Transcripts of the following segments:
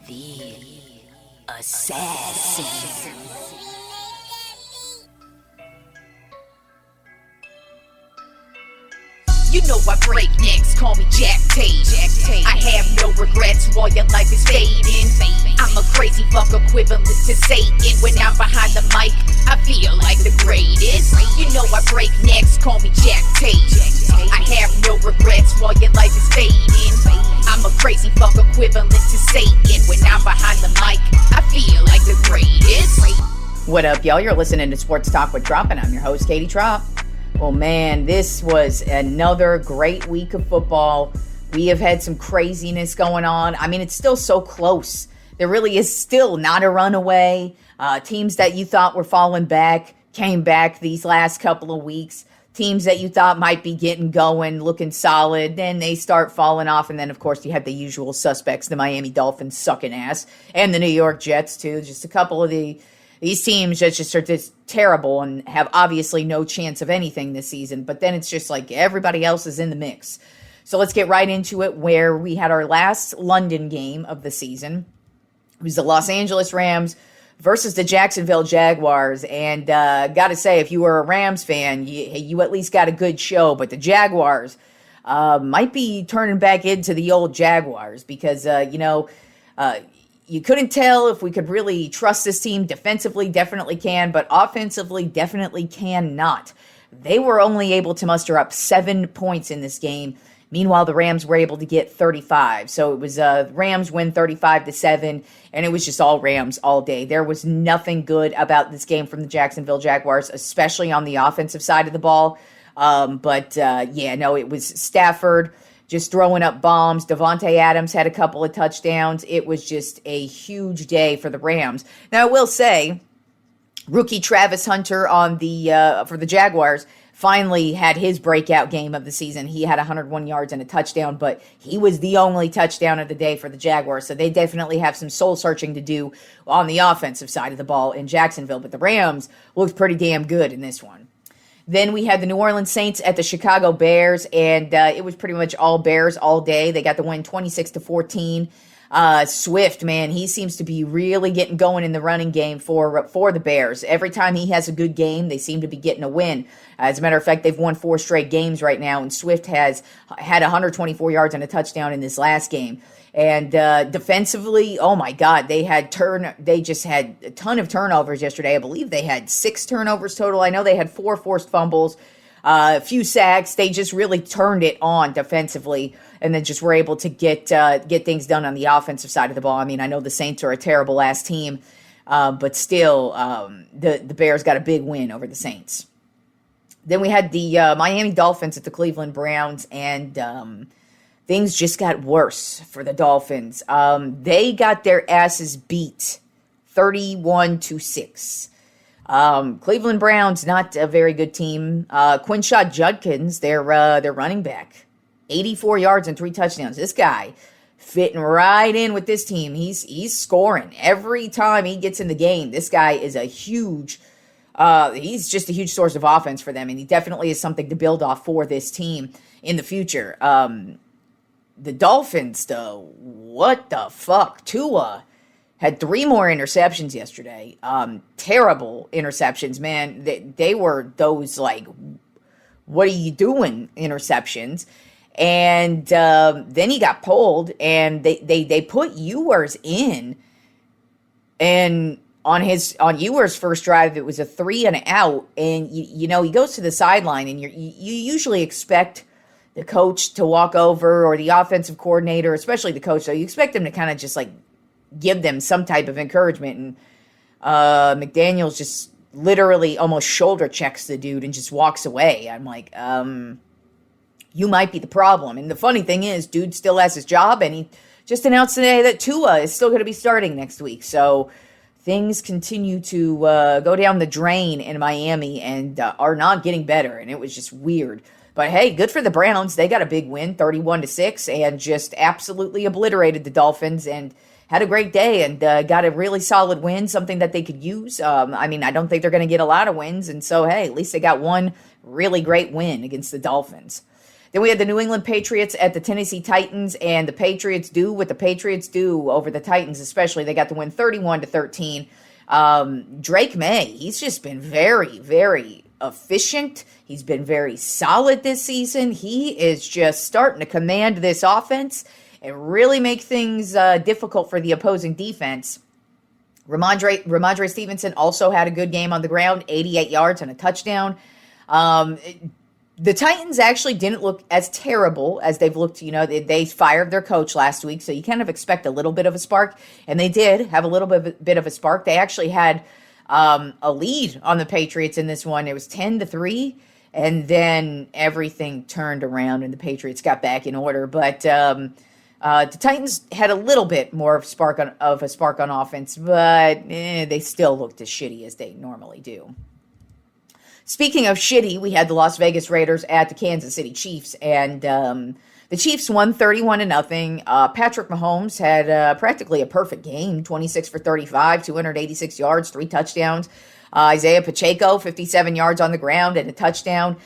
The assassin. You know I break necks, call me Jack Tate. I have no regrets while your life is fading. I'm a crazy fuck equivalent to Satan. When I'm behind the mic, I feel like the greatest. You know I break necks, call me Jack Tate. I have no regrets while your life is fading. I'm a crazy fuck equivalent to Satan. When I'm behind the mic, I feel like the greatest. What up, y'all? You're listening to Sports Talk with Tropp, and I'm your host, Katie Tropp. Well, man, this was another great week of football. We have had some craziness going on. I mean, it's still so close. There really is still not a runaway. Teams that you thought were falling back came back these last couple of weeks. Teams that you thought might be getting going, looking solid, then they start falling off. And then, of course, you have the usual suspects, the Miami Dolphins sucking ass, and the New York Jets, too. Just a couple of these teams that just are just terrible and have obviously no chance of anything this season. But then it's just like everybody else is in the mix. So let's get right into it, where we had our last London game of the season. It was the Los Angeles Rams versus the Jacksonville Jaguars. And got to say, if you were a Rams fan, you at least got a good show. But the Jaguars might be turning back into the old Jaguars because, you couldn't tell if we could really trust this team. Defensively, definitely can, but offensively, definitely cannot. They were only able to muster up 7 points in this game. Meanwhile, the Rams were able to get 35. So it was Rams win 35-7, and it was just all Rams all day. There was nothing good about this game from the Jacksonville Jaguars, especially on the offensive side of the ball. It was Stafford just throwing up bombs. Devontae Adams had a couple of touchdowns. It was just a huge day for the Rams. Now, I will say, rookie Travis Hunter on for the Jaguars finally had his breakout game of the season. He had 101 yards and a touchdown, but he was the only touchdown of the day for the Jaguars. So they definitely have some soul searching to do on the offensive side of the ball in Jacksonville. But the Rams looked pretty damn good in this one. Then we had the New Orleans Saints at the Chicago Bears, and it was pretty much all Bears all day. They got the win 26-14. Swift, man, he seems to be really getting going in the running game for the Bears. Every time he has a good game, they seem to be getting a win. As a matter of fact, they've won 4 straight games right now, and Swift has had 124 yards and a touchdown in this last game. And defensively, oh my God, they just had a ton of turnovers yesterday. I believe they had 6 turnovers total. I know they had 4 forced fumbles, a few sacks. They just really turned it on defensively, and then just were able to get things done on the offensive side of the ball. I mean, I know the Saints are a terrible ass team, but still, the Bears got a big win over the Saints. Then we had the Miami Dolphins at the Cleveland Browns, and things just got worse for the Dolphins. They got their asses beat 31-6. Cleveland Browns, not a very good team. Quinshad Judkins, their running back, 84 yards and 3 touchdowns. This guy fitting right in with this team. He's scoring every time he gets in the game. This guy is he's just a huge source of offense for them, and he definitely is something to build off for this team in the future. The Dolphins, though, what the fuck? Tua had 3 more interceptions yesterday. Terrible interceptions, man. They were those, like, what are you doing interceptions? And then he got pulled, and they put Ewers in. And on Ewers' first drive, it was a 3 and out. And, he goes to the sideline, and you usually expect the coach to walk over, or the offensive coordinator, especially the coach, so you expect them to kind of just like give them some type of encouragement. And McDaniels just literally almost shoulder checks the dude and just walks away. I'm like, you might be the problem. And the funny thing is, dude still has his job, and he just announced today that Tua is still going to be starting next week. So things continue to go down the drain in Miami and are not getting better, and it was just weird. But hey, good for the Browns. They got a big win, 31-6, and just absolutely obliterated the Dolphins and had a great day and got a really solid win, something that they could use. I don't think they're going to get a lot of wins, and so, hey, at least they got one really great win against the Dolphins. Then we had the New England Patriots at the Tennessee Titans, and the Patriots do what the Patriots do over the Titans, especially. They got the win 31-13. Drake May, he's just been very, very efficient. He's been very solid this season. He is just starting to command this offense and really make things difficult for the opposing defense. Ramondre Stevenson also had a good game on the ground, 88 yards and a touchdown. The Titans actually didn't look as terrible as they've looked. They fired their coach last week, so you kind of expect a little bit of a spark, and they did have a little bit of a spark. They actually had a lead on the Patriots in this one. It was 10-3, and then everything turned around, and the Patriots got back in order. But the Titans had a little bit more of a spark on offense, but they still looked as shitty as they normally do. Speaking of shitty, we had the Las Vegas Raiders at the Kansas City Chiefs, and the Chiefs won 31-0. Patrick Mahomes had practically a perfect game, 26 for 35, 286 yards, 3 touchdowns. Isaiah Pacheco, 57 yards on the ground and a touchdown.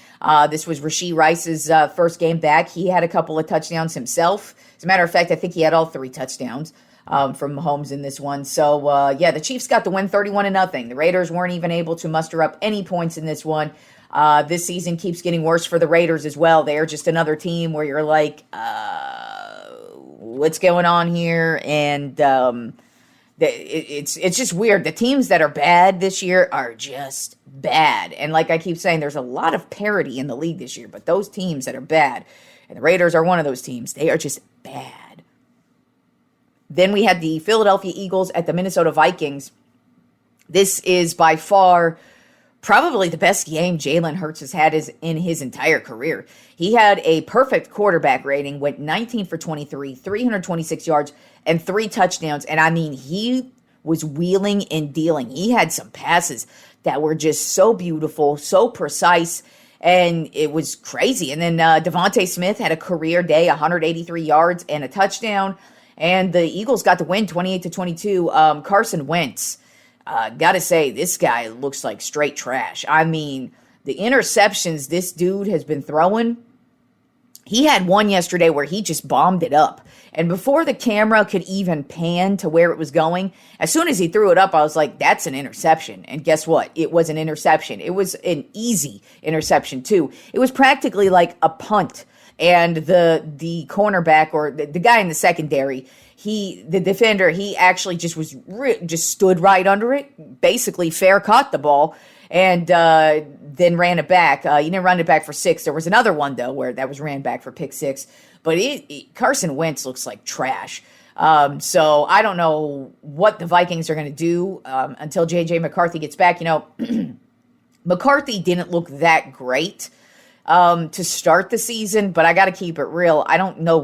This was Rashee Rice's first game back. He had a couple of touchdowns himself. As a matter of fact, I think he had all 3 touchdowns from Mahomes in this one. So, the Chiefs got the win 31-0. The Raiders weren't even able to muster up any points in this one. This season keeps getting worse for the Raiders as well. They're just another team where you're like, what's going on here? And it's just weird. The teams that are bad this year are just bad. And like I keep saying, there's a lot of parity in the league this year. But those teams that are bad, and the Raiders are one of those teams, they are just bad. Then we had the Philadelphia Eagles at the Minnesota Vikings. This is by far probably the best game Jalen Hurts has had in his entire career. He had a perfect quarterback rating, went 19 for 23, 326 yards, and 3 touchdowns. And I mean, he was wheeling and dealing. He had some passes that were just so beautiful, so precise, and it was crazy. And then Devontae Smith had a career day, 183 yards and a touchdown. And the Eagles got the win 28-22. Carson Wentz, gotta say, this guy looks like straight trash. I mean, the interceptions this dude has been throwing, he had one yesterday where he just bombed it up. And before the camera could even pan to where it was going, as soon as he threw it up, I was like, that's an interception. And guess what? It was an interception. It was an easy interception, too. It was practically like a punt. And the cornerback, or the guy in the secondary, the defender, he actually just just stood right under it, basically fair caught the ball, and then ran it back. He didn't run it back for 6. There was another one, though, where that was ran back for pick 6. But Carson Wentz looks like trash. So I don't know what the Vikings are going to do until J.J. McCarthy gets back. McCarthy didn't look that great to start the season, but I got to keep it real. I don't know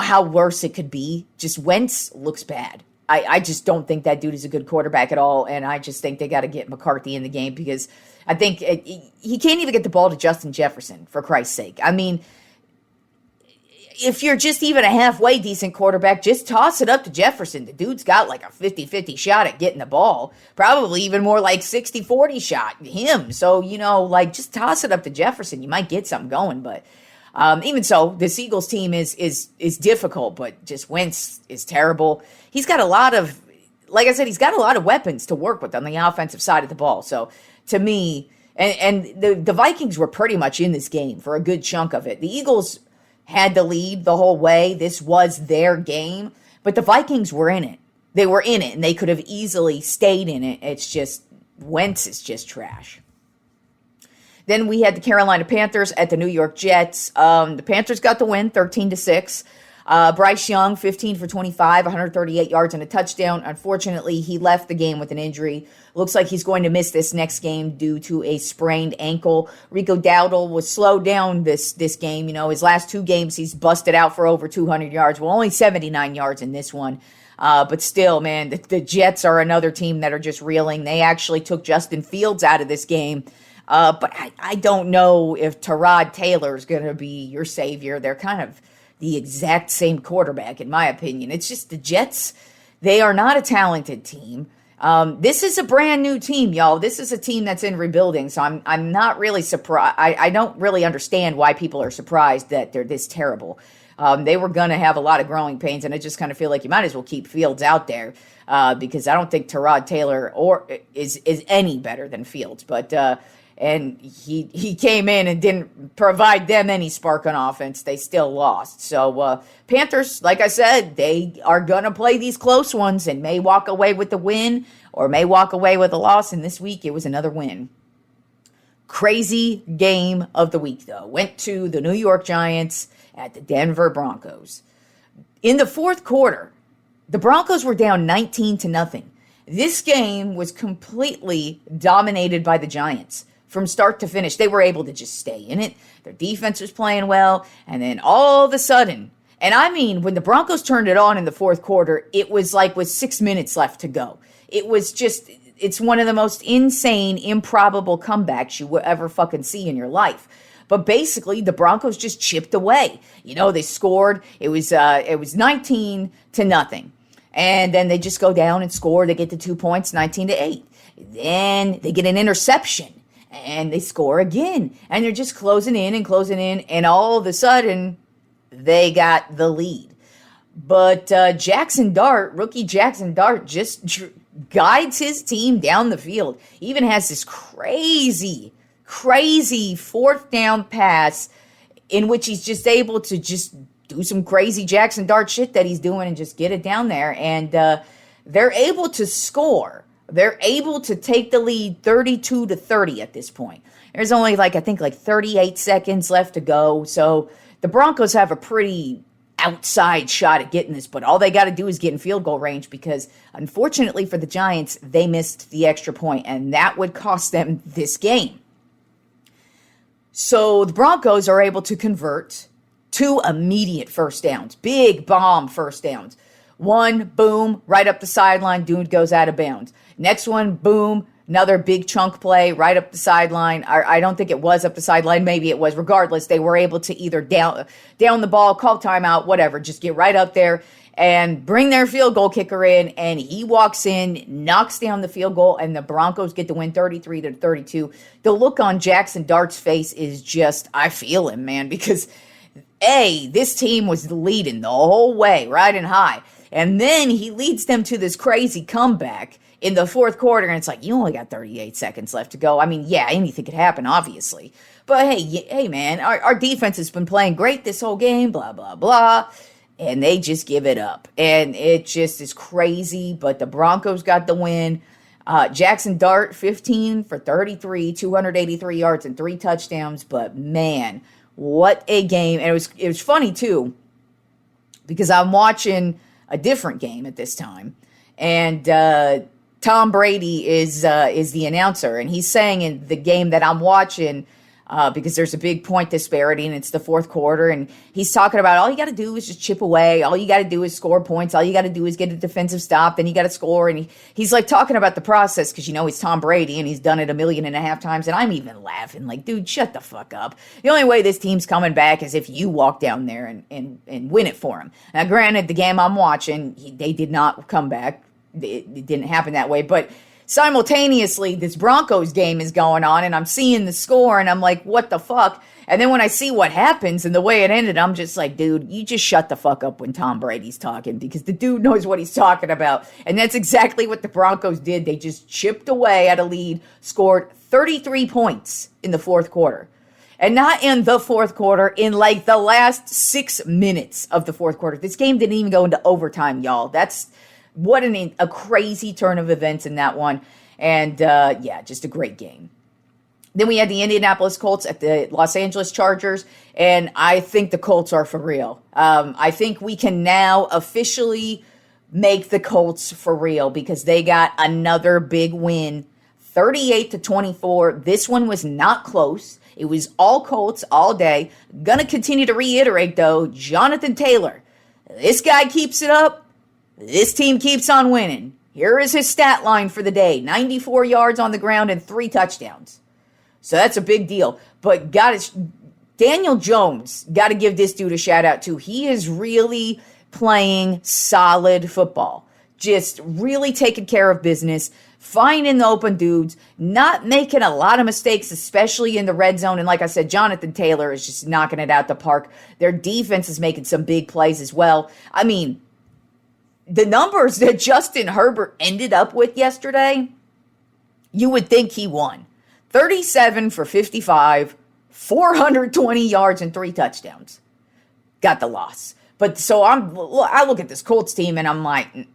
how worse it could be. Just Wentz looks bad. I just don't think that dude is a good quarterback at all, and I just think they got to get McCarthy in the game, because I think he can't even get the ball to Justin Jefferson, for Christ's sake. I mean, if you're just even a halfway decent quarterback, just toss it up to Jefferson. The dude's got like a 50-50 shot at getting the ball. Probably even more like 60-40 shot him. So, just toss it up to Jefferson. You might get something going. But even so, this Eagles team is difficult, but just Wentz is terrible. He's got a lot of, like I said, he's got a lot of weapons to work with on the offensive side of the ball. So, to me, and the Vikings were pretty much in this game for a good chunk of it. The Eagles had the lead the whole way. This was their game, but the Vikings were in it. They were in it, and they could have easily stayed in it. It's just, Wentz is just trash. Then we had the Carolina Panthers at the New York Jets. The Panthers got the win, 13-6. Bryce Young, 15 for 25, 138 yards and a touchdown. Unfortunately, he left the game with an injury. Looks like he's going to miss this next game due to a sprained ankle. Rico Dowdle was slowed down this game. His last 2 games, he's busted out for over 200 yards. Well, only 79 yards in this one. But still, man, the Jets are another team that are just reeling. They actually took Justin Fields out of this game. But I don't know if Tyrod Taylor is going to be your savior. They're kind of the exact same quarterback, in my opinion. It's just the Jets, they are not a talented team. This is a brand new team, y'all. This is a team that's in rebuilding, so I'm not really surprised. I don't really understand why people are surprised that they're this terrible. They were going to have a lot of growing pains, and I just kind of feel like you might as well keep Fields out there because I don't think Tyrod Taylor is any better than Fields. But and he came in and didn't provide them any spark on offense. They still lost. So Panthers, like I said, they are going to play these close ones and may walk away with the win or may walk away with a loss. And this week it was another win. Crazy game of the week, though. Went to the New York Giants at the Denver Broncos. In the fourth quarter, the Broncos were down 19-0. This game was completely dominated by the Giants. From start to finish, they were able to just stay in it. Their defense was playing well. And then all of a sudden, and I mean, when the Broncos turned it on in the fourth quarter, it was like with 6 minutes left to go. It was just, it's one of the most insane, improbable comebacks you will ever fucking see in your life. But basically, the Broncos just chipped away. You know, they scored. It was 19-0. And then they just go down and score. They get the 2 points, 19-8. Then they get an interception. And they score again. And they're just closing in. And all of a sudden, they got the lead. But rookie Jackson Dart, just guides his team down the field. He even has this crazy fourth down pass in which he's just able to just do some crazy Jackson Dart shit that he's doing and just get it down there. And they're able to score. They're able to take the lead 32-30 at this point. There's only I think 38 seconds left to go. So the Broncos have a pretty outside shot at getting this, but all they got to do is get in field goal range because unfortunately for the Giants, they missed the extra point, and that would cost them this game. So the Broncos are able to convert 2 immediate first downs, big bomb first downs. One, boom, right up the sideline, dude goes out of bounds. Next one, boom, another big chunk play right up the sideline. I don't think it was up the sideline. Maybe it was. Regardless, they were able to either down the ball, call timeout, whatever, just get right up there and bring their field goal kicker in, and he walks in, knocks down the field goal, and the Broncos get the win 33-32. The look on Jackson Dart's face is just, I feel him, man, because this team was leading the whole way, riding high. And then he leads them to this crazy comeback in the fourth quarter, and it's like, you only got 38 seconds left to go. I mean, yeah, anything could happen, obviously. But hey, man, our defense has been playing great this whole game, blah, blah, blah. And they just give it up. And it just is crazy, but the Broncos got the win. Jackson Dart, 15 for 33, 283 yards and 3 touchdowns. But, man, what a game. And it was funny, too, because I'm watching a different game at this time. And Tom Brady is the announcer. And he's saying in the game that I'm watching, because there's a big point disparity and it's the fourth quarter, and he's talking about all you got to do is just chip away, all you got to do is score points, all you got to do is get a defensive stop, then you got to score, and he's like talking about the process because he's Tom Brady and he's done it 1.5 million times, and I'm even laughing like, dude, shut the fuck up. The only way this team's coming back is if you walk down there and win it for him. Now granted, the game I'm watching, they did not come back. It didn't happen that way, but simultaneously, this Broncos game is going on, and I'm seeing the score, and I'm like, what the fuck? And then when I see what happens and the way it ended, I'm just like, dude, you just shut the fuck up when Tom Brady's talking, because the dude knows what he's talking about. And that's exactly what the Broncos did. They just chipped away at a lead, scored 33 points in the fourth quarter. And not in the fourth quarter, in the last 6 minutes of the fourth quarter. This game didn't even go into overtime, y'all. What a crazy turn of events in that one. And, just a great game. Then we had the Indianapolis Colts at the Los Angeles Chargers, and I think the Colts are for real. I think we can now officially make the Colts for real because they got another big win, 38-24. This one was not close. It was all Colts all day. Gonna continue to reiterate, though, Jonathan Taylor, this guy keeps it up. This team keeps on winning. Here is his stat line for the day. 94 yards on the ground and 3 touchdowns. So that's a big deal. But Daniel Jones, got to give this dude a shout out too. He is really playing solid football. just really taking care of business, finding the open dudes, not making a lot of mistakes, especially in the red zone. And like I said, Jonathan Taylor is just knocking it out the park. Their defense is making some big plays as well. I mean, the numbers that Justin Herbert ended up with yesterday, you would think he won. 37 for 55, 420 yards and 3 touchdowns. Got the loss. But so I look at this Colts team and I'm like,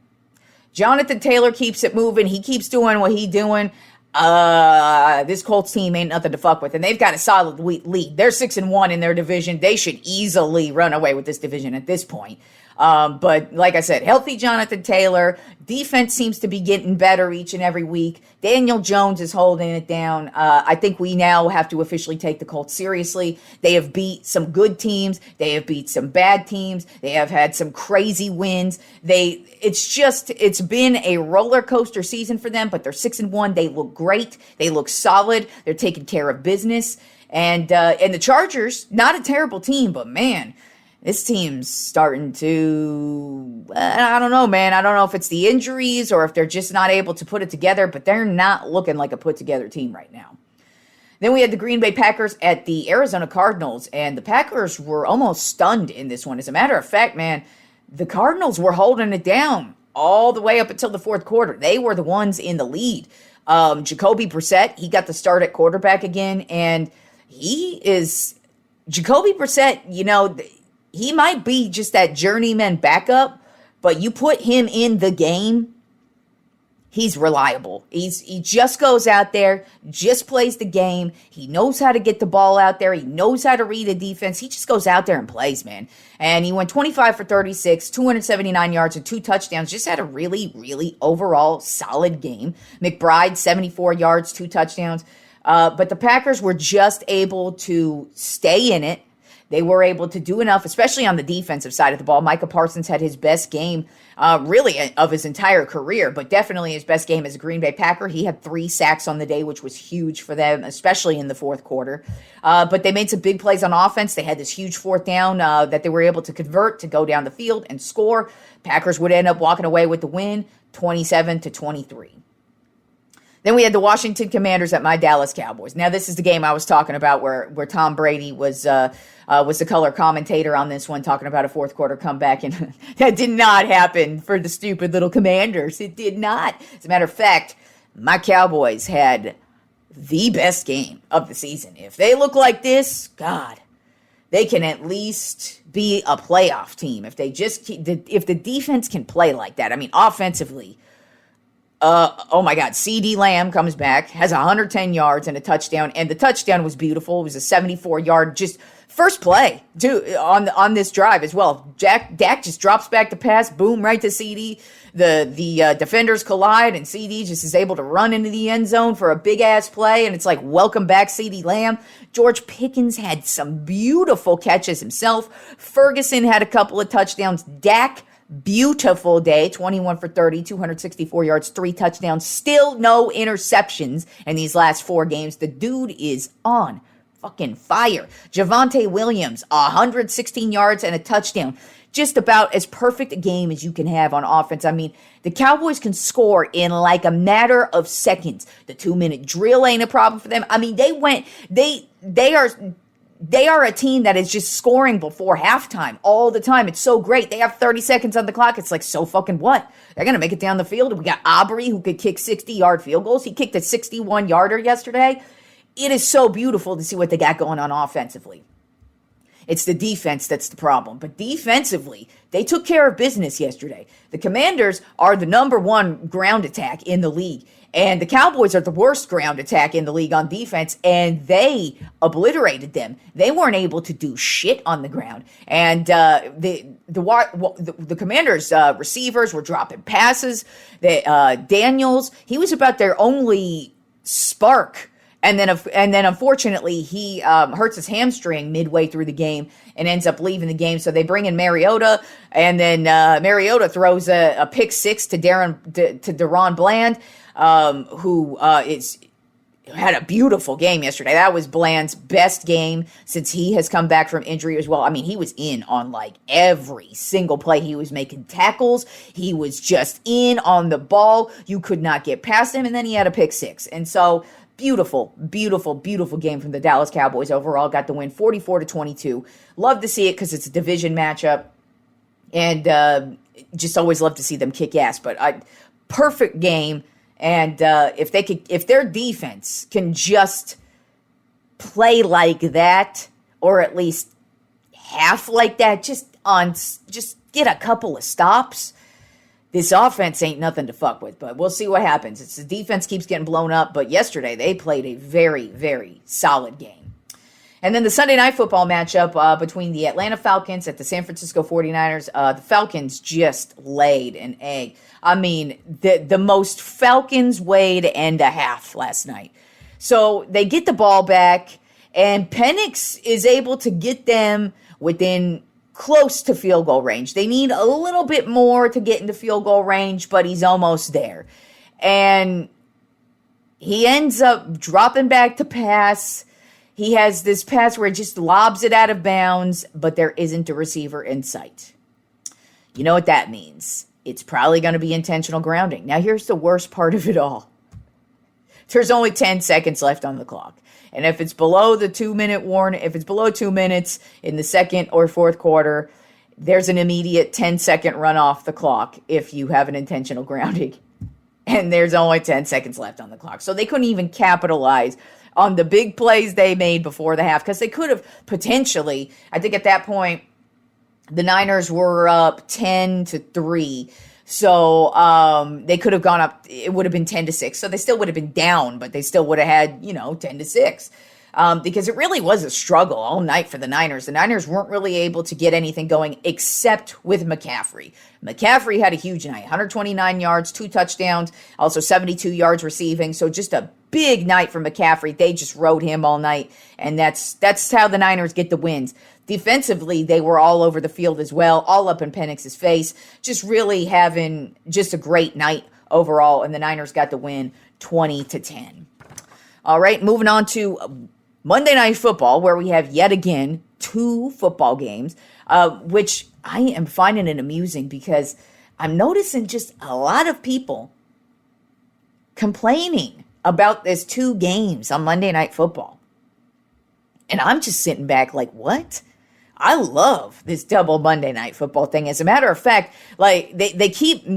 Jonathan Taylor keeps it moving. He keeps doing what he's doing. This Colts team ain't nothing to fuck with. And they've got a solid lead. They're 6-1 in their division. They should easily run away with this division at this point. But like I said, healthy Jonathan Taylor. Defense seems to be getting better each and every week. Daniel Jones is holding it down. I think we now have to officially take the Colts seriously. They have beat some good teams. They have beat some bad teams. They have had some crazy wins. It's been a roller coaster season for them, but they're 6-1. They look great. They look solid. They're taking care of business. And the Chargers, not a terrible team, but man, this team's starting to, I don't know, man. I don't know if it's the injuries or if they're just not able to put it together, but they're not looking like a put-together team right now. Then we had the Green Bay Packers at the Arizona Cardinals, and the Packers were almost stunned in this one. As a matter of fact, man, the Cardinals were holding it down all the way up until the fourth quarter. They were the ones in the lead. Jacoby Brissett, he got the start at quarterback again, and Jacoby Brissett, you know, he might be just that journeyman backup, but you put him in the game, he's reliable. He just goes out there, just plays the game. He knows how to get the ball out there. He knows how to read a defense. He just goes out there and plays, man. And he went 25 for 36, 279 yards and 2 touchdowns. Just had a really, really overall solid game. McBride, 74 yards, 2 touchdowns. But the Packers were just able to stay in it. They were able to do enough, especially on the defensive side of the ball. Micah Parsons had his best game, really, of his entire career, but definitely his best game as a Green Bay Packer. He had 3 sacks on the day, which was huge for them, especially in the fourth quarter. But they made some big plays on offense. They had this huge fourth down that they were able to convert to go down the field and score. Packers would end up walking away with the win, 27-23. Then we had the Washington Commanders at my Dallas Cowboys. Now, this is the game I was talking about where Tom Brady was the color commentator on this one, talking about a fourth quarter comeback, and that did not happen for the stupid little Commanders. It did not. As a matter of fact, my Cowboys had the best game of the season. If they look like this, God, they can at least be a playoff team. If the defense can play like that. I mean, offensively, oh my God, CeeDee Lamb comes back, has 110 yards and a touchdown, and the touchdown was beautiful. It was a 74-yard just first play on this drive as well. Dak just drops back to pass, boom, right to CeeDee. The defenders collide, and CeeDee just is able to run into the end zone for a big-ass play, and it's like, welcome back, CeeDee Lamb. George Pickens had some beautiful catches himself. Ferguson had a couple of touchdowns. Dak, beautiful day, 21 for 30, 264 yards, 3 touchdowns. Still no interceptions in these last 4 games. The dude is on fucking fire. Javonte Williams, 116 yards and a touchdown. Just about as perfect a game as you can have on offense. I mean, the Cowboys can score in like a matter of seconds. The 2-minute drill ain't a problem for them. I mean, they are a team that is just scoring before halftime all the time. It's so great. They have 30 seconds on the clock. It's like, so fucking what? They're going to make it down the field. We got Aubrey, who could kick 60-yard field goals. He kicked a 61-yarder yesterday. It is so beautiful to see what they got going on offensively. It's the defense that's the problem. But defensively, they took care of business yesterday. The Commanders are the number 1 ground attack in the league. And the Cowboys are the worst ground attack in the league on defense, and they obliterated them. They weren't able to do shit on the ground. And the Commanders' receivers were dropping passes. Daniels, he was about their only spark. And then unfortunately, he hurts his hamstring midway through the game and ends up leaving the game. So they bring in Mariota, and then Mariota throws a pick 6 to Deron Bland, who is had a beautiful game yesterday. That was Bland's best game since he has come back from injury as well. I mean, he was in on like every single play. He was making tackles. He was just in on the ball. You could not get past him. And then he had a pick six. And so beautiful, beautiful, beautiful game from the Dallas Cowboys overall. Got the win 44-22. Love to see it because it's a division matchup. And just always love to see them kick ass. But perfect game. And if their defense can just play like that, or at least half like that, just get a couple of stops, this offense ain't nothing to fuck with. But we'll see what happens. It's the defense keeps getting blown up, but yesterday they played a very, very solid game. And then the Sunday Night Football matchup between the Atlanta Falcons at the San Francisco 49ers. The Falcons just laid an egg. I mean, the most Falcons weighed and a half last night. So they get the ball back, and Penix is able to get them within close to field goal range. They need a little bit more to get into field goal range, but he's almost there. And he ends up dropping back to pass. He has this pass where he just lobs it out of bounds, but there isn't a receiver in sight. You know what that means. It's probably going to be intentional grounding. Now, here's the worst part of it all. There's only 10 seconds left on the clock. And if it's below the 2-minute warning, if it's below 2 minutes in the second or fourth quarter, there's an immediate 10-second run off the clock if you have an intentional grounding. And there's only 10 seconds left on the clock. So they couldn't even capitalize on the big plays they made before the half, because they could have potentially, I think at that point, the Niners were up 10-3. So they could have gone up, it would have been 10-6. So they still would have been down, but they still would have had, 10-6. Because it really was a struggle all night for the Niners. The Niners weren't really able to get anything going except with McCaffrey. McCaffrey had a huge night, 129 yards, 2 touchdowns, also 72 yards receiving. So just a big night for McCaffrey. They just rode him all night, and that's how the Niners get the wins. Defensively, they were all over the field as well, all up in Penix's face, just really having just a great night overall, and the Niners got the win 20-10. All right, moving on to Monday Night Football, where we have yet again 2 football games, which I am finding it amusing because I'm noticing just a lot of people complaining about this 2 games on Monday Night Football. And I'm just sitting back like, what? I love this double Monday Night Football thing. As a matter of fact, like they keep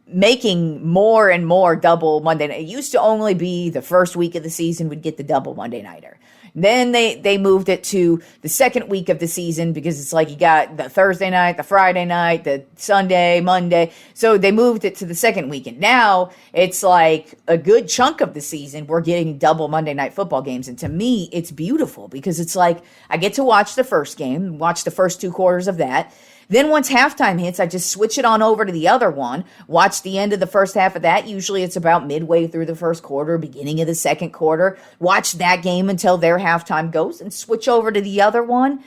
making more and more double Monday night. It used to only be the first week of the season would get the double Monday nighter. Then they moved it to the second week of the season because it's like you got the Thursday night, the Friday night, the Sunday, Monday. So they moved it to the second weekend. Now it's like a good chunk of the season we're getting double Monday Night Football games. And to me, it's beautiful because it's like I get to watch the first game, watch the first 2 quarters of that. Then once halftime hits, I just switch it on over to the other one, watch the end of the first half of that. Usually it's about midway through the first quarter, beginning of the second quarter. Watch that game until their halftime goes and switch over to the other one.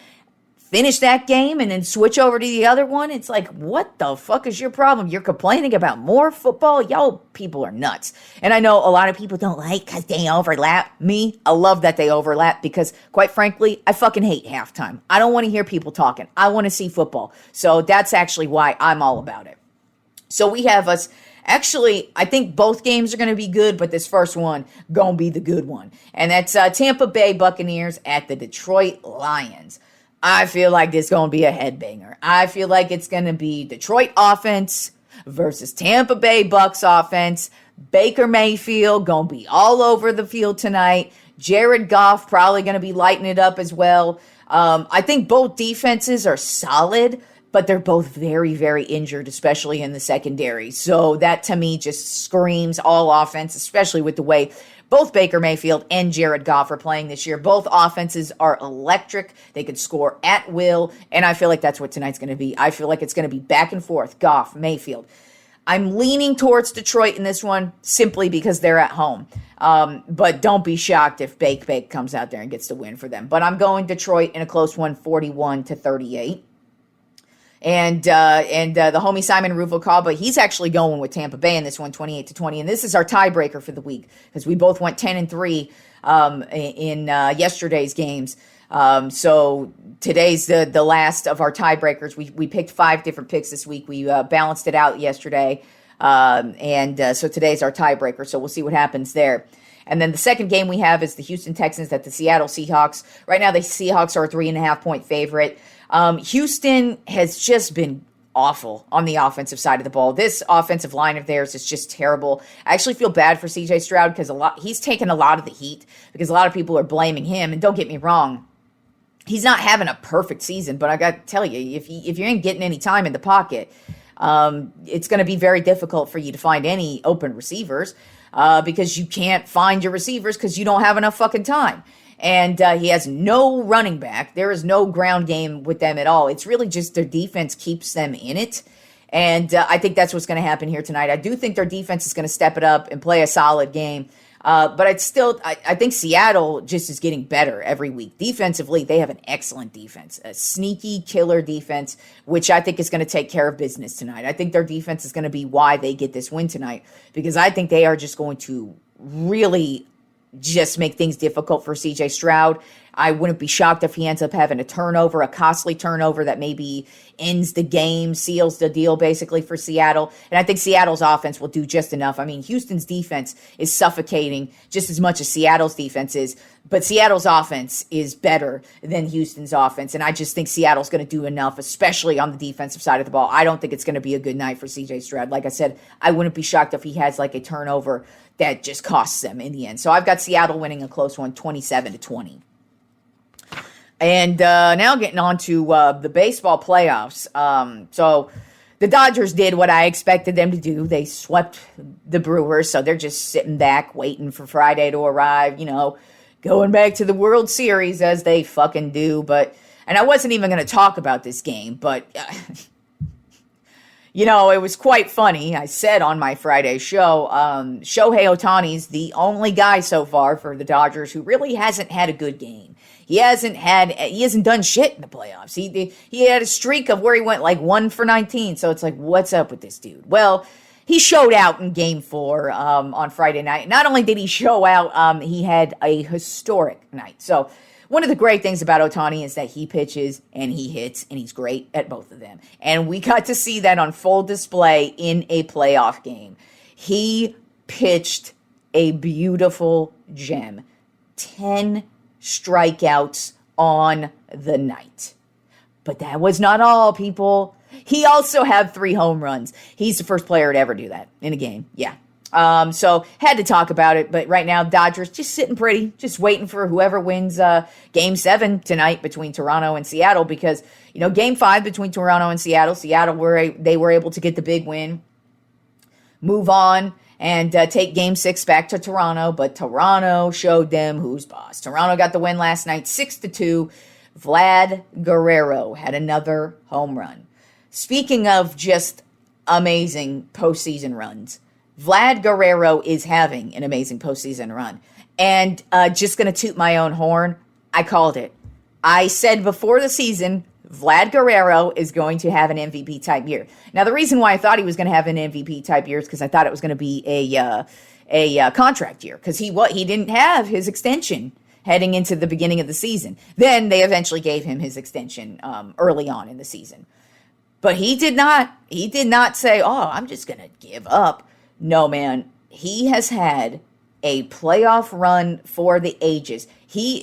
Finish that game and then switch over to the other one. It's like, what the fuck is your problem? You're complaining about more football? Y'all people are nuts. And I know a lot of people don't like because they overlap. Me, I love that they overlap because, quite frankly, I fucking hate halftime. I don't want to hear people talking. I want to see football. So that's actually why I'm all about it. So we have us. Actually, I think both games are going to be good, but this first one going to be the good one. And that's Tampa Bay Buccaneers at the Detroit Lions. I feel like this is going to be a headbanger. I feel like it's going to be Detroit offense versus Tampa Bay Bucks offense. Baker Mayfield going to be all over the field tonight. Jared Goff probably going to be lighting it up as well. I think both defenses are solid, but they're both very, very injured, especially in the secondary. So that to me just screams all offense, especially with the way both Baker Mayfield and Jared Goff are playing this year. Both offenses are electric. They can score at will, and I feel like that's what tonight's going to be. I feel like it's going to be back and forth, Goff, Mayfield. I'm leaning towards Detroit in this one simply because they're at home. But don't be shocked if Bake comes out there and gets the win for them. But I'm going Detroit in a close one, 41-38. And the homie Simon Ruvalcaba, he's actually going with Tampa Bay in this one, 28-20. And this is our tiebreaker for the week because we both went 10-3 in yesterday's games. So today's the last of our tiebreakers. We picked 5 different picks this week. We balanced it out yesterday. So today's our tiebreaker. So we'll see what happens there. And then the second game we have is the Houston Texans at the Seattle Seahawks. Right now, the Seahawks are a 3.5-point favorite. Houston has just been awful on the offensive side of the ball. This offensive line of theirs is just terrible. I actually feel bad for CJ Stroud because he's taken a lot of the heat because a lot of people are blaming him. And don't get me wrong, he's not having a perfect season, but I got to tell you, if you ain't getting any time in the pocket, it's going to be very difficult for you to find any open receivers because you can't find your receivers because you don't have enough fucking time. And he has no running back. There is no ground game with them at all. It's really just their defense keeps them in it. And I think that's what's going to happen here tonight. I do think their defense is going to step it up and play a solid game. But I think Seattle just is getting better every week. Defensively, they have an excellent defense, a sneaky killer defense, which I think is going to take care of business tonight. I think their defense is going to be why they get this win tonight, because I think they are just going to really just make things difficult for CJ Stroud. I wouldn't be shocked if he ends up having a turnover, a costly turnover that maybe ends the game, seals the deal basically for Seattle. And I think Seattle's offense will do just enough. I mean, Houston's defense is suffocating just as much as Seattle's defense is, but Seattle's offense is better than Houston's offense. And I just think Seattle's going to do enough, especially on the defensive side of the ball. I don't think it's going to be a good night for CJ Stroud. Like I said, I wouldn't be shocked if he has like a turnover that just costs them in the end. So I've got Seattle winning a close one, 27-20. And now getting on to the baseball playoffs. So the Dodgers did what I expected them to do. They swept the Brewers, so they're just sitting back waiting for Friday to arrive, going back to the World Series as they fucking do. And I wasn't even going to talk about this game, but it was quite funny. I said on my Friday show, Shohei Ohtani's the only guy so far for the Dodgers who really hasn't had a good game. He hasn't done shit in the playoffs. He had a streak of where he went like 1 for 19. So it's like, what's up with this dude? Well, he showed out in Game 4 on Friday night. Not only did he show out, he had a historic night. So one of the great things about Ohtani is that he pitches and he hits, and he's great at both of them. And we got to see that on full display in a playoff game. He pitched a beautiful gem. 10 strikeouts on the night. But that was not all, people. He also had 3 home runs. He's the first player to ever do that in a game. Yeah. So had to talk about it, but right now Dodgers just sitting pretty, just waiting for whoever wins Game 7 tonight between Toronto and Seattle, because Game 5 between Toronto and Seattle, they were able to get the big win, move on, and take Game 6 back to Toronto, but Toronto showed them who's boss. Toronto got the win last night, 6-2. Vlad Guerrero had another home run. Speaking of just amazing postseason runs, Vlad Guerrero is having an amazing postseason run. And just going to toot my own horn, I called it. I said before the season, Vlad Guerrero is going to have an MVP type year. Now, the reason why I thought he was going to have an MVP type year is because I thought it was going to be a contract year, because he didn't have his extension heading into the beginning of the season. Then they eventually gave him his extension early on in the season. But he did not say, "Oh, I'm just going to give up." No, man. He has had a playoff run for the ages. He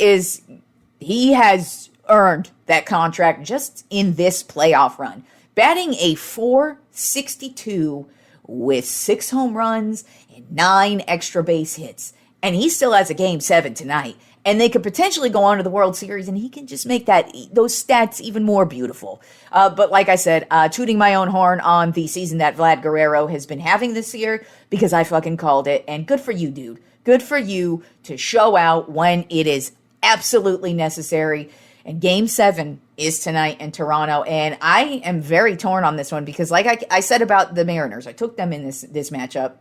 has earned that contract just in this playoff run. Batting a .462 with 6 home runs and 9 extra base hits. And he still has a Game 7 tonight. And they could potentially go on to the World Series, and he can just make those stats even more beautiful. But like I said, tooting my own horn on the season that Vlad Guerrero has been having this year, because I fucking called it. And good for you, dude. Good for you to show out when it is absolutely necessary. And Game 7 is tonight in Toronto. And I am very torn on this one because, like I said about the Mariners, I took them in this matchup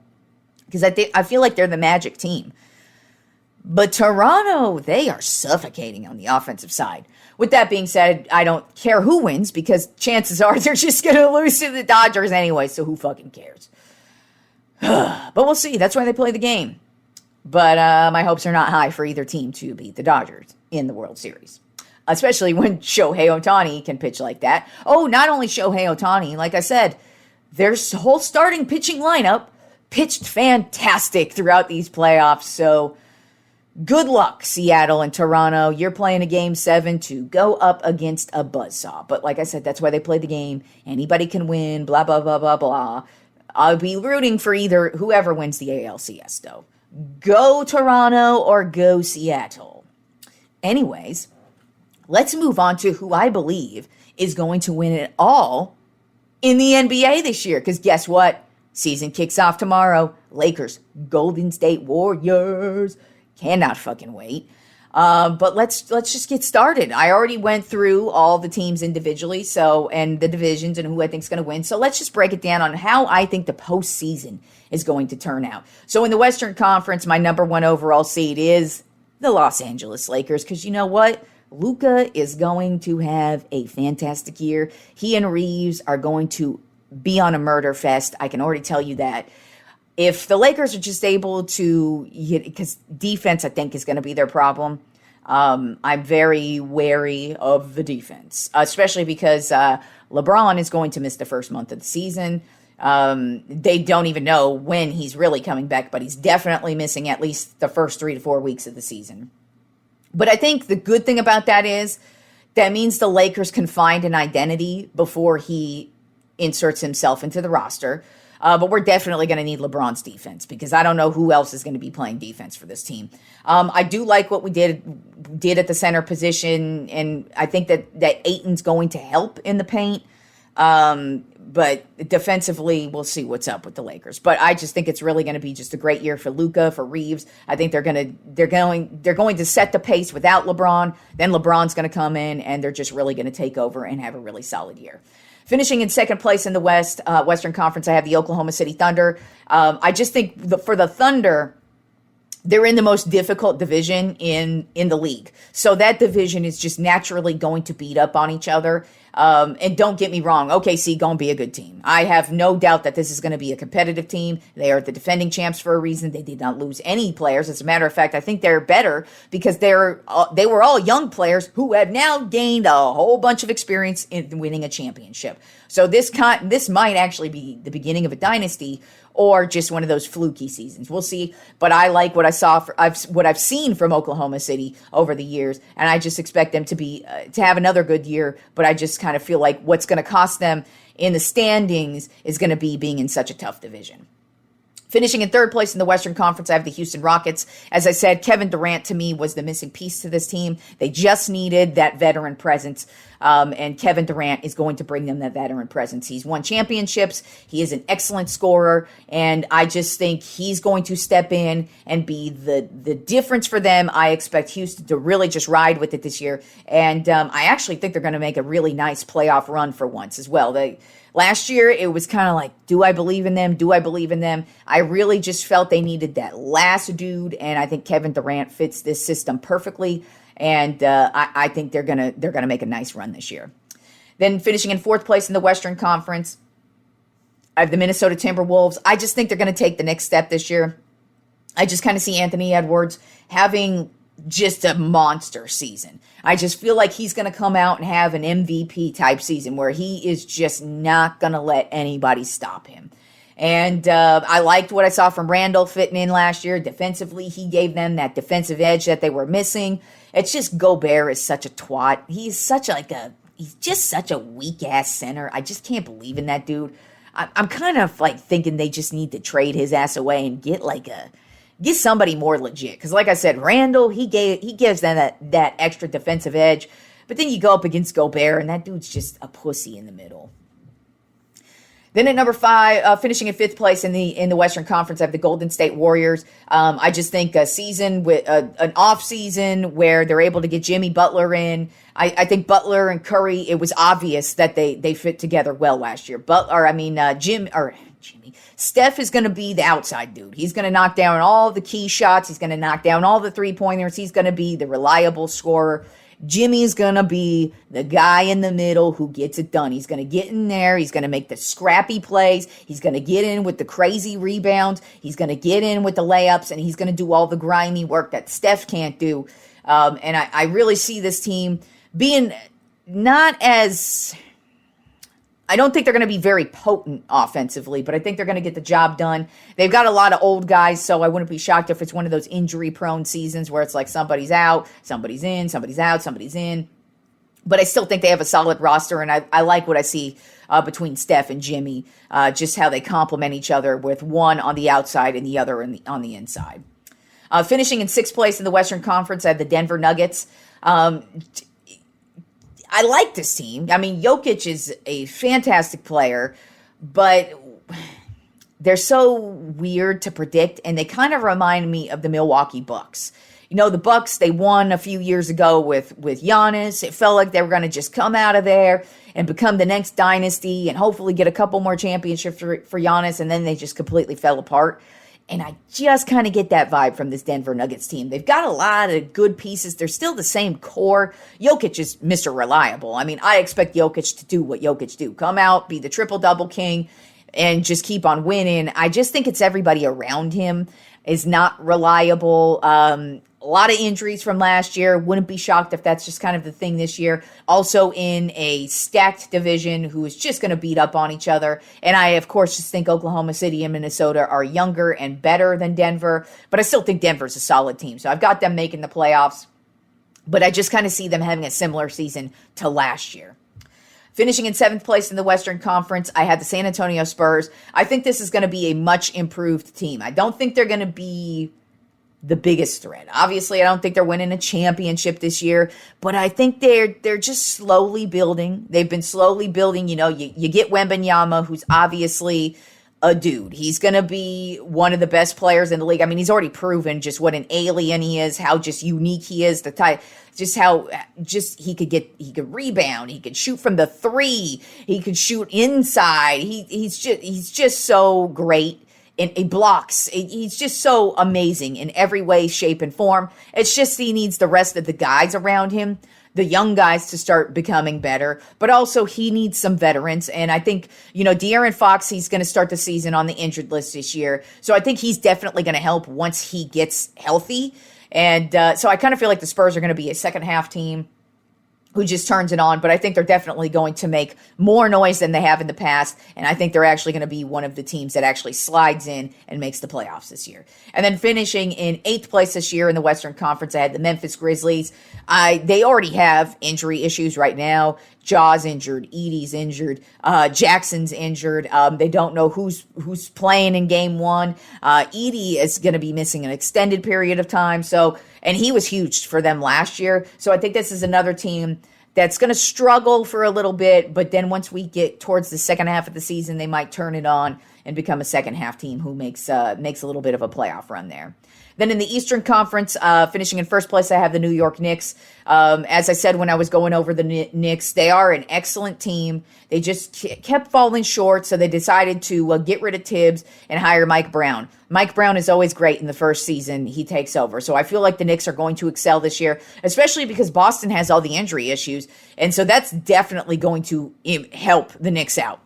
because I feel like they're the magic team. But Toronto, they are suffocating on the offensive side. with that being said, I don't care who wins because chances are they're just going to lose to the Dodgers anyway, so who fucking cares? But we'll see. That's why they play the game. But my hopes are not high for either team to beat the Dodgers in the World Series, especially when Shohei Ohtani can pitch like that. Oh, not only Shohei Ohtani, like I said, their whole starting pitching lineup pitched fantastic throughout these playoffs. So good luck, Seattle and Toronto. You're playing a Game 7 to go up against a buzzsaw. But like I said, that's why they play the game. Anybody can win, blah, blah, blah, blah, blah. I'll be rooting for either whoever wins the ALCS, though. Go Toronto or go Seattle. Anyways, let's move on to who I believe is going to win it all in the NBA this year. Because guess what? Season kicks off tomorrow. Lakers, Golden State Warriors. Cannot fucking wait. But let's just get started. I already went through all the teams individually, and the divisions and who I think is going to win. So let's just break it down on how I think the postseason is going to turn out. So in the Western Conference, my number one overall seed is the Los Angeles Lakers, because you know what? Luka is going to have a fantastic year. He and Reeves are going to be on a murder fest. I can already tell you that. If the Lakers are just able to, because defense, I think, is going to be their problem. I'm very wary of the defense, especially because LeBron is going to miss the first month of the season. They don't even know when he's really coming back, but he's definitely missing at least the first 3 to 4 weeks of the season. But I think the good thing about that is that means the Lakers can find an identity before he inserts himself into the roster. But we're definitely going to need LeBron's defense because I don't know who else is going to be playing defense for this team. I do like what we did at the center position, and I think that Ayton's going to help in the paint. But defensively, we'll see what's up with the Lakers. But I just think it's really going to be just a great year for Luka, for Reeves. I think they're going to set the pace without LeBron. Then LeBron's going to come in, and they're just really going to take over and have a really solid year. Finishing in second place in the Western Conference, I have the Oklahoma City Thunder. I just think for the Thunder, they're in the most difficult division in the league. So that division is just naturally going to beat up on each other. And don't get me wrong, OKC going to be a good team. I have no doubt that this is going to be a competitive team. They are the defending champs for a reason. They did not lose any players. As a matter of fact, I think they're better because they were all young players who have now gained a whole bunch of experience in winning a championship. So this might actually be the beginning of a dynasty or just one of those fluky seasons. We'll see. But I like what I've seen from Oklahoma City over the years, and I just expect them to have another good year. But I just kind of feel like what's going to cost them in the standings is going to be being in such a tough division. Finishing in third place in the Western Conference, I have the Houston Rockets. As I said, Kevin Durant, to me, was the missing piece to this team. They just needed that veteran presence, and Kevin Durant is going to bring them that veteran presence. He's won championships. He is an excellent scorer, and I just think he's going to step in and be the difference for them. I expect Houston to really just ride with it this year, and I actually think they're going to make a really nice playoff run for once as well. Last year, it was kind of like, do I believe in them? Do I believe in them? I really just felt they needed that last dude, and I think Kevin Durant fits this system perfectly, and I think they're gonna make a nice run this year. Then finishing in fourth place in the Western Conference, I have the Minnesota Timberwolves. I just think they're going to take the next step this year. I just kind of see Anthony Edwards having just a monster season. I just feel like he's going to come out and have an MVP type season where he is just not going to let anybody stop him. And I liked what I saw from Randall fitting in last year. Defensively, he gave them that defensive edge that they were missing. It's just Gobert is such a twat. He's just such a weak-ass center. I just can't believe in that dude. I'm kind of like thinking they just need to trade his ass away and get somebody more legit. Because like I said, Randall, he gives them that extra defensive edge. But then you go up against Gobert, and that dude's just a pussy in the middle. Then at number 5, finishing in fifth place in the Western Conference, I have the Golden State Warriors. I just think a season with an off season where they're able to get Jimmy Butler in. I think Butler and Curry, it was obvious that they fit together well last year. Steph is going to be the outside dude. He's going to knock down all the key shots. He's going to knock down all the three-pointers. He's going to be the reliable scorer. Jimmy's going to be the guy in the middle who gets it done. He's going to get in there. He's going to make the scrappy plays. He's going to get in with the crazy rebounds. He's going to get in with the layups, and he's going to do all the grimy work that Steph can't do. And I really see this team being not as... I don't think they're going to be very potent offensively, but I think they're going to get the job done. They've got a lot of old guys, so I wouldn't be shocked if it's one of those injury-prone seasons where it's like somebody's out, somebody's in, somebody's out, somebody's in. But I still think they have a solid roster, and I like what I see between Steph and Jimmy, just how they complement each other with one on the outside and the other on the inside. Finishing in sixth place in the Western Conference, I have the Denver Nuggets. I like this team. I mean, Jokic is a fantastic player, but they're so weird to predict, and they kind of remind me of the Milwaukee Bucks. You know, the Bucks, they won a few years ago with Giannis. It felt like they were going to just come out of there and become the next dynasty and hopefully get a couple more championships for Giannis, and then they just completely fell apart. And I just kind of get that vibe from this Denver Nuggets team. They've got a lot of good pieces. They're still the same core. Jokic is Mr. Reliable. I mean, I expect Jokic to do what Jokic do. Come out, be the triple-double king, and just keep on winning. I just think it's everybody around him is not reliable. A lot of injuries from last year. Wouldn't be shocked if that's just kind of the thing this year. Also in a stacked division who is just going to beat up on each other. And I, of course, just think Oklahoma City and Minnesota are younger and better than Denver. But I still think Denver's a solid team. So I've got them making the playoffs. But I just kind of see them having a similar season to last year. Finishing in seventh place in the Western Conference, I had the San Antonio Spurs. I think this is going to be a much improved team. I don't think they're going to be the biggest threat. Obviously, I don't think they're winning a championship this year, but I think they're just slowly building. They've been slowly building. You know, you get Wembanyama, who's obviously a dude. He's going to be one of the best players in the league. I mean, he's already proven just what an alien he is, how just unique he is, the type, just how just he could rebound, he could shoot from the three, he could shoot inside. He's just so great. And he blocks. He's just so amazing in every way, shape, and form. It's just he needs the rest of the guys around him, the young guys, to start becoming better. But also he needs some veterans. And I think, you know, De'Aaron Fox, he's going to start the season on the injured list this year. So I think he's definitely going to help once he gets healthy. And so I kind of feel like the Spurs are going to be a second half team who just turns it on, but I think they're definitely going to make more noise than they have in the past, and I think they're actually going to be one of the teams that actually slides in and makes the playoffs this year. And then finishing in eighth place this year in the Western Conference, I had the Memphis Grizzlies. They already have injury issues right now. Jaw's injured, Edey's injured, Jackson's injured. They don't know who's playing in game one. Edey is going to be missing an extended period of time, and he was huge for them last year. So I think this is another team that's going to struggle for a little bit, but then once we get towards the second half of the season, they might turn it on and become a second half team who makes a little bit of a playoff run there. Then in the Eastern Conference, finishing in first place, I have the New York Knicks. As I said when I was going over the Knicks, they are an excellent team. They just kept falling short, so they decided to get rid of Tibbs and hire Mike Brown. Mike Brown is always great in the first season he takes over. So I feel like the Knicks are going to excel this year, especially because Boston has all the injury issues. And so that's definitely going to help the Knicks out.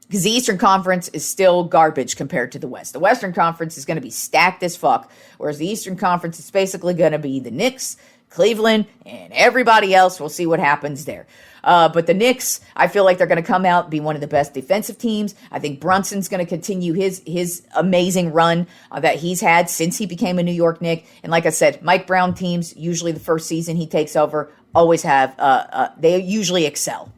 Because the Eastern Conference is still garbage compared to the West. The Western Conference is going to be stacked as fuck, whereas the Eastern Conference is basically going to be the Knicks, Cleveland, and everybody else. We'll see what happens there. But the Knicks, I feel like they're going to come out, be one of the best defensive teams. I think Brunson's going to continue his amazing run that he's had since he became a New York Knick. And like I said, Mike Brown teams, usually the first season he takes over, always have, they usually excel.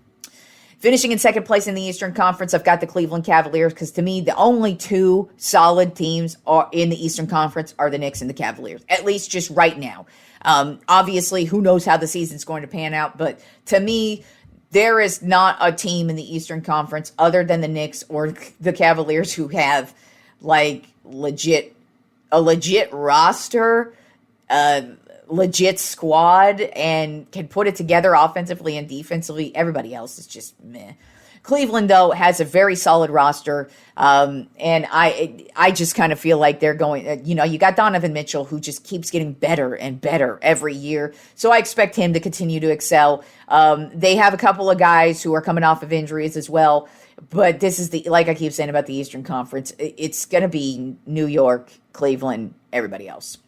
Finishing in second place in the Eastern Conference, I've got the Cleveland Cavaliers because to me, the only two solid teams in the Eastern Conference are the Knicks and the Cavaliers, at least just right now. Obviously, who knows how the season's going to pan out, but to me, there is not a team in the Eastern Conference other than the Knicks or the Cavaliers who have like a legit roster, legit squad, and can put it together offensively and defensively. Everybody else is just meh. Cleveland, though, has a very solid roster, and I just kind of feel like they're going, you got Donovan Mitchell, who just keeps getting better and better every year, so I expect him to continue to excel. They have a couple of guys who are coming off of injuries as well, but this is like I keep saying about the Eastern Conference, it's going to be New York, Cleveland, everybody else.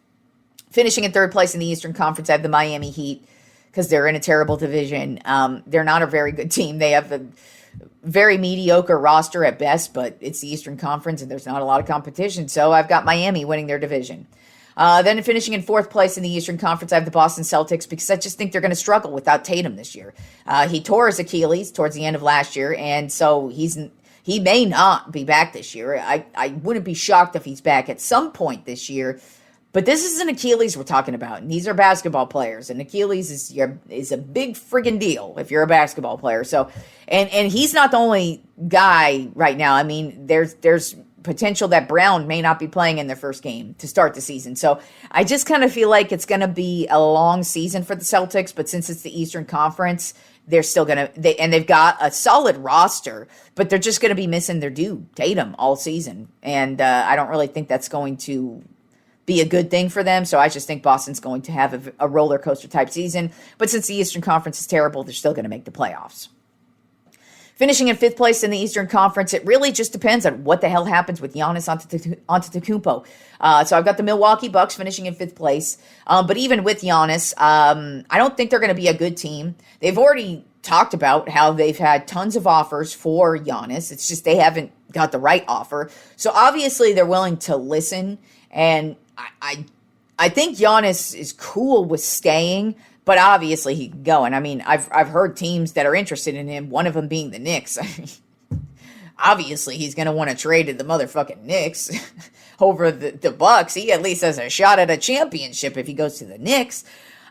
Finishing in third place in the Eastern Conference, I have the Miami Heat, because they're in a terrible division. They're not a very good team. They have a very mediocre roster at best, but it's the Eastern Conference and there's not a lot of competition. So I've got Miami winning their division. Then finishing in fourth place in the Eastern Conference, I have the Boston Celtics, because I just think they're going to struggle without Tatum this year. He tore his Achilles towards the end of last year, and so he may not be back this year. I wouldn't be shocked if he's back at some point this year. But this is an Achilles we're talking about, and these are basketball players, and Achilles is a big friggin' deal if you're a basketball player. So, and he's not the only guy right now. I mean, there's potential that Brown may not be playing in their first game to start the season. So I just kind of feel like it's going to be a long season for the Celtics, but since it's the Eastern Conference, they're still going to, they've got a solid roster, but they're just going to be missing their dude, Tatum, all season. And I don't really think that's going to be a good thing for them. So I just think Boston's going to have a roller coaster type season. But since the Eastern Conference is terrible, they're still going to make the playoffs. Finishing in fifth place in the Eastern Conference, it really just depends on what the hell happens with Giannis Antetokounmpo. So I've got the Milwaukee Bucks finishing in fifth place. But even with Giannis, I don't think they're going to be a good team. They've already talked about how they've had tons of offers for Giannis. It's just they haven't got the right offer. So obviously they're willing to listen, and I think Giannis is cool with staying, but obviously he can go. And I mean, I've heard teams that are interested in him, one of them being the Knicks. Obviously he's going to want to trade to the motherfucking Knicks over the Bucks. He at least has a shot at a championship if he goes to the Knicks.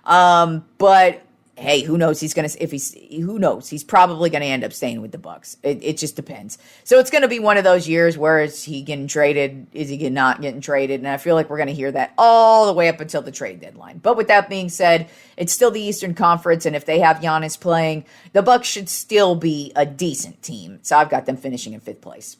But hey, who knows? Who knows? He's probably going to end up staying with the Bucks. It just depends. So it's going to be one of those years where is he getting traded? Is he not getting traded? And I feel like we're going to hear that all the way up until the trade deadline. But with that being said, it's still the Eastern Conference, and if they have Giannis playing, the Bucks should still be a decent team. So I've got them finishing in fifth place.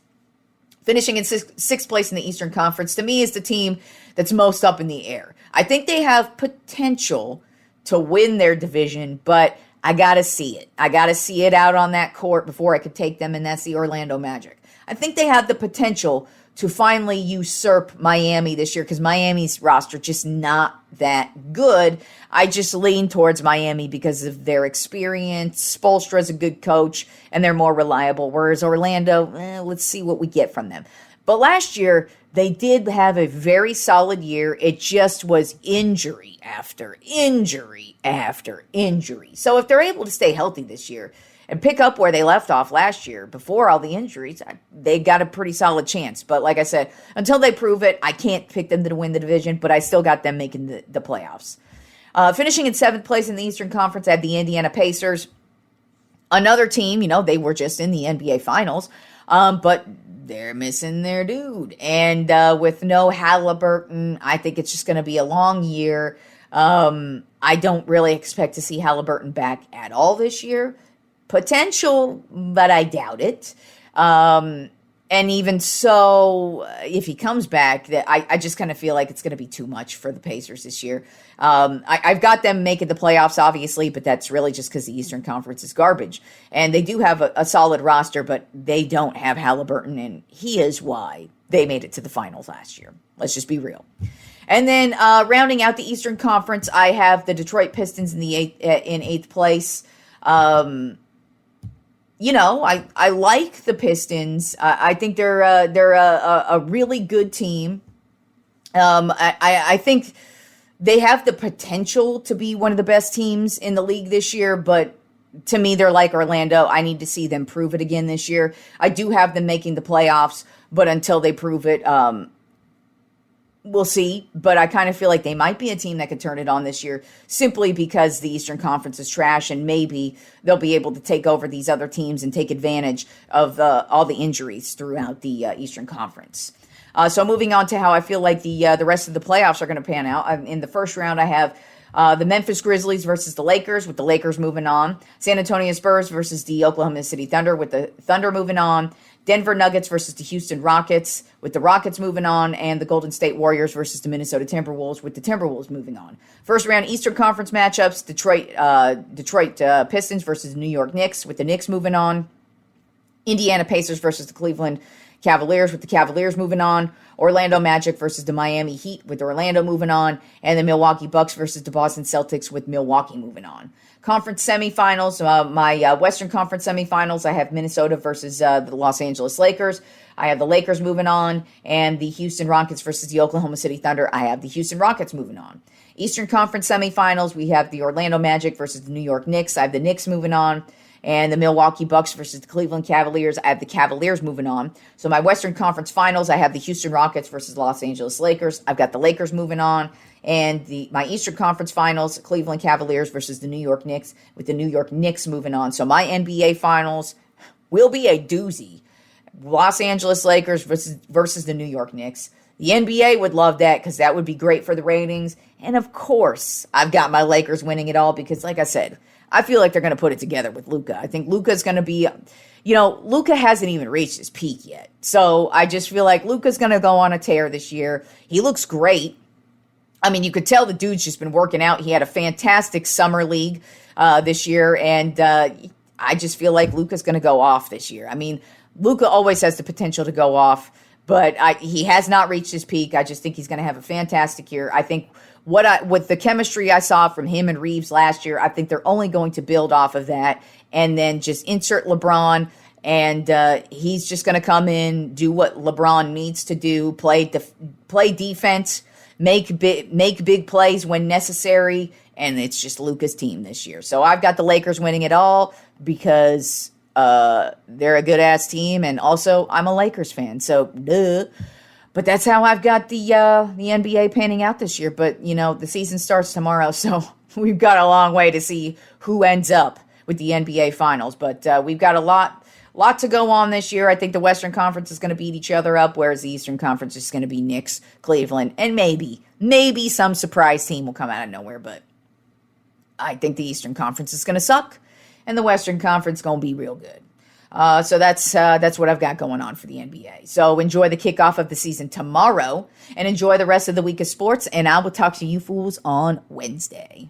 Finishing in sixth place in the Eastern Conference, to me, is the team that's most up in the air. I think they have potential to win their division, but I got to see it. I got to see it out on that court before I could take them, and that's the Orlando Magic. I think they have the potential to finally usurp Miami this year, because Miami's roster just not that good. I just lean towards Miami because of their experience. Spoelstra's a good coach, and they're more reliable, whereas Orlando, let's see what we get from them. But last year, they did have a very solid year. It just was injury after injury after injury. So if they're able to stay healthy this year and pick up where they left off last year before all the injuries, they got a pretty solid chance. But like I said, until they prove it, I can't pick them to win the division, but I still got them making the playoffs. Finishing in seventh place in the Eastern Conference, I had the Indiana Pacers. Another team, they were just in the NBA Finals, but they're missing their dude. And with no Halliburton, I think it's just going to be a long year. I don't really expect to see Halliburton back at all this year. Potential, but I doubt it. And even so, if he comes back, I just kind of feel like it's going to be too much for the Pacers this year. I've got them making the playoffs, obviously, but that's really just because the Eastern Conference is garbage. And they do have a solid roster, but they don't have Halliburton, and he is why they made it to the finals last year. Let's just be real. And then rounding out the Eastern Conference, I have the Detroit Pistons in eighth place. I like the Pistons. I think they're a really good team. I think they have the potential to be one of the best teams in the league this year, but to me, they're like Orlando. I need to see them prove it again this year. I do have them making the playoffs, but until they prove it, we'll see. But I kind of feel like they might be a team that could turn it on this year simply because the Eastern Conference is trash, and maybe they'll be able to take over these other teams and take advantage of all the injuries throughout the Eastern Conference. So moving on to how I feel like the rest of the playoffs are going to pan out. In the first round, I have The Memphis Grizzlies versus the Lakers, with the Lakers moving on. San Antonio Spurs versus the Oklahoma City Thunder, with the Thunder moving on. Denver Nuggets versus the Houston Rockets, with the Rockets moving on. And the Golden State Warriors versus the Minnesota Timberwolves, with the Timberwolves moving on. First round Eastern Conference matchups, Detroit Pistons versus the New York Knicks, with the Knicks moving on. Indiana Pacers versus the Cleveland Cavaliers, with the Cavaliers moving on. Orlando Magic versus the Miami Heat, with Orlando moving on. And the Milwaukee Bucks versus the Boston Celtics, with Milwaukee moving on. Conference semifinals, my Western Conference semifinals, I have Minnesota versus the Los Angeles Lakers. I have the Lakers moving on. And the Houston Rockets versus the Oklahoma City Thunder, I have the Houston Rockets moving on. Eastern Conference semifinals, we have the Orlando Magic versus the New York Knicks. I have the Knicks moving on. And the Milwaukee Bucks versus the Cleveland Cavaliers, I have the Cavaliers moving on. So my Western Conference finals, I have the Houston Rockets versus Los Angeles Lakers. I've got the Lakers moving on. And my Eastern Conference finals, Cleveland Cavaliers versus the New York Knicks, with the New York Knicks moving on. So my NBA finals will be a doozy. Los Angeles Lakers versus the New York Knicks. The NBA would love that because that would be great for the ratings. And of course, I've got my Lakers winning it all because, like I said, I feel like they're going to put it together with Luka. I think Luka's going to be, Luka hasn't even reached his peak yet. So I just feel like Luka's going to go on a tear this year. He looks great. I mean, you could tell the dude's just been working out. He had a fantastic summer league this year. And I just feel like Luka's going to go off this year. I mean, Luka always has the potential to go off, but he has not reached his peak. I just think he's going to have a fantastic year. I think with the chemistry I saw from him and Reeves last year, I think they're only going to build off of that and then just insert LeBron, and he's just going to come in, do what LeBron needs to do, play defense, make big plays when necessary, and it's just Luka's team this year. So I've got the Lakers winning it all because they're a good-ass team, and also I'm a Lakers fan, so duh. But that's how I've got the NBA panning out this year. But, the season starts tomorrow, so we've got a long way to see who ends up with the NBA Finals. But we've got a lot to go on this year. I think the Western Conference is going to beat each other up, whereas the Eastern Conference is going to be Knicks, Cleveland, and maybe some surprise team will come out of nowhere. But I think the Eastern Conference is going to suck, and the Western Conference is going to be real good. So that's what I've got going on for the NBA. So enjoy the kickoff of the season tomorrow and enjoy the rest of the week of sports. And I will talk to you fools on Wednesday.